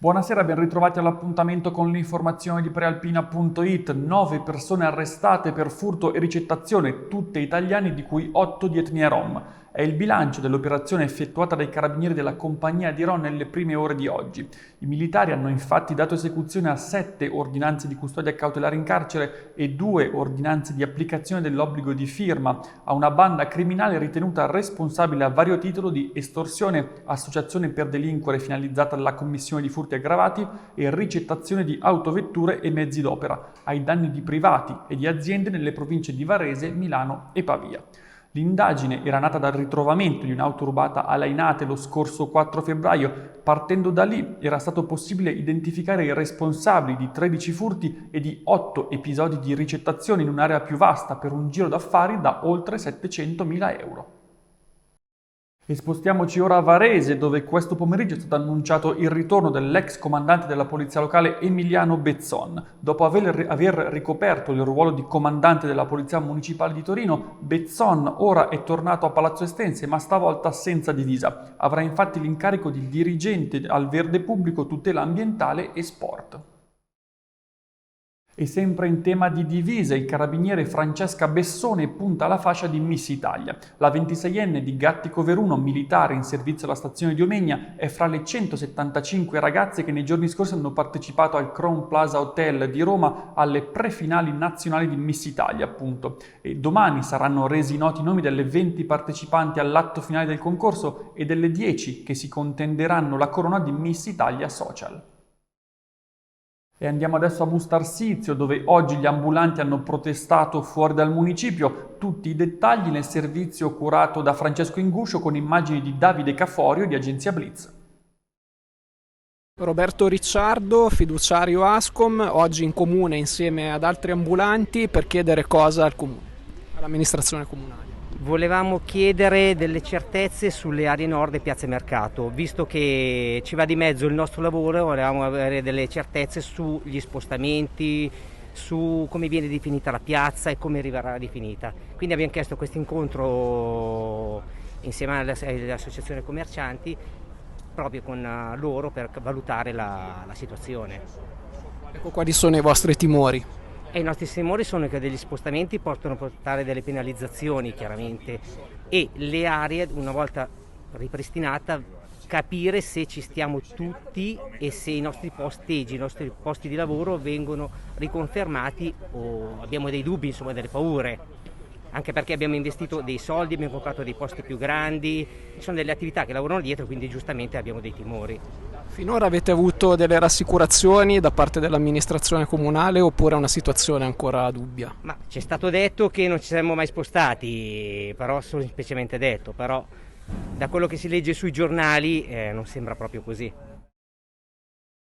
Buonasera, ben ritrovati all'appuntamento con l'informazione di prealpina.it. 9 persone arrestate per furto e ricettazione, tutte italiane di cui 8 di etnia rom. È il bilancio dell'operazione effettuata dai carabinieri della compagnia di Ron nelle prime ore di oggi. I militari hanno infatti dato esecuzione a 7 ordinanze di custodia cautelare in carcere e 2 ordinanze di applicazione dell'obbligo di firma a una banda criminale ritenuta responsabile a vario titolo di estorsione, associazione per delinquere finalizzata alla commissione di furti aggravati e ricettazione di autovetture e mezzi d'opera ai danni di privati e di aziende nelle province di Varese, Milano e Pavia. L'indagine era nata dal ritrovamento di un'auto rubata a Lainate lo scorso 4 febbraio. Partendo da lì era stato possibile identificare i responsabili di 13 furti e di 8 episodi di ricettazione in un'area più vasta per un giro d'affari da oltre 700.000 euro. E spostiamoci ora a Varese, dove questo pomeriggio è stato annunciato il ritorno dell'ex comandante della polizia locale Emiliano Bezzon. Dopo aver ricoperto il ruolo di comandante della polizia municipale di Torino, Bezzon ora è tornato a Palazzo Estense, ma stavolta senza divisa. Avrà infatti l'incarico di dirigente al verde pubblico, tutela ambientale e sport. E sempre in tema di divise, il carabiniere Francesca Bessone punta alla fascia di Miss Italia. La 26enne di Gattico Veruno, militare in servizio alla stazione di Omegna, è fra le 175 ragazze che nei giorni scorsi hanno partecipato al Crown Plaza Hotel di Roma alle prefinali nazionali di Miss Italia, appunto. E domani saranno resi noti i nomi delle 20 partecipanti all'atto finale del concorso e delle 10 che si contenderanno la corona di Miss Italia Social. E andiamo adesso a Bustarsizio, dove oggi gli ambulanti hanno protestato fuori dal municipio. Tutti i dettagli nel servizio curato da Francesco Inguscio con immagini di Davide Caforio di Agenzia Blitz. Roberto Ricciardo, fiduciario Ascom, oggi in comune insieme ad altri ambulanti per chiedere cosa al comune, all'amministrazione comunale. Volevamo chiedere delle certezze sulle aree nord e piazze mercato, visto che ci va di mezzo il nostro lavoro, volevamo avere delle certezze sugli spostamenti, su come viene definita la piazza e come verrà definita. Quindi abbiamo chiesto questo incontro insieme alle associazioni commercianti proprio con loro per valutare la situazione. Ecco, quali sono i vostri timori? E i nostri timori sono che degli spostamenti possono portare delle penalizzazioni chiaramente e le aree una volta ripristinata capire se ci stiamo tutti e se i nostri posteggi, i nostri posti di lavoro vengono riconfermati o abbiamo dei dubbi, insomma delle paure. Anche perché abbiamo investito dei soldi, abbiamo comprato dei posti più grandi, ci sono delle attività che lavorano dietro, quindi giustamente abbiamo dei timori. Finora avete avuto delle rassicurazioni da parte dell'amministrazione comunale oppure è una situazione ancora dubbia? Ma ci è stato detto che non ci saremmo mai spostati, però semplicemente detto, però da quello che si legge sui giornali non sembra proprio così.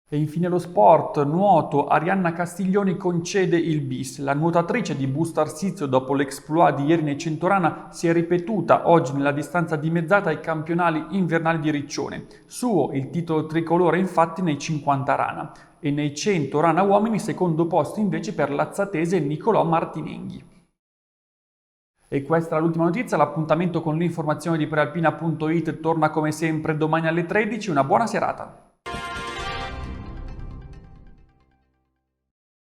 E infine lo sport, nuoto, Arianna Castiglioni concede il bis. La nuotatrice di Bustarsizio, dopo l'exploit di ieri nei Centorana, si è ripetuta oggi nella distanza dimezzata ai campionali invernali di Riccione. Suo il titolo tricolore infatti nei 50 rana e nei 100 rana uomini secondo posto invece per l'azzatese Nicolò Martinenghi. E questa è l'ultima notizia, l'appuntamento con l'informazione di prealpina.it torna come sempre domani alle 13, una buona serata.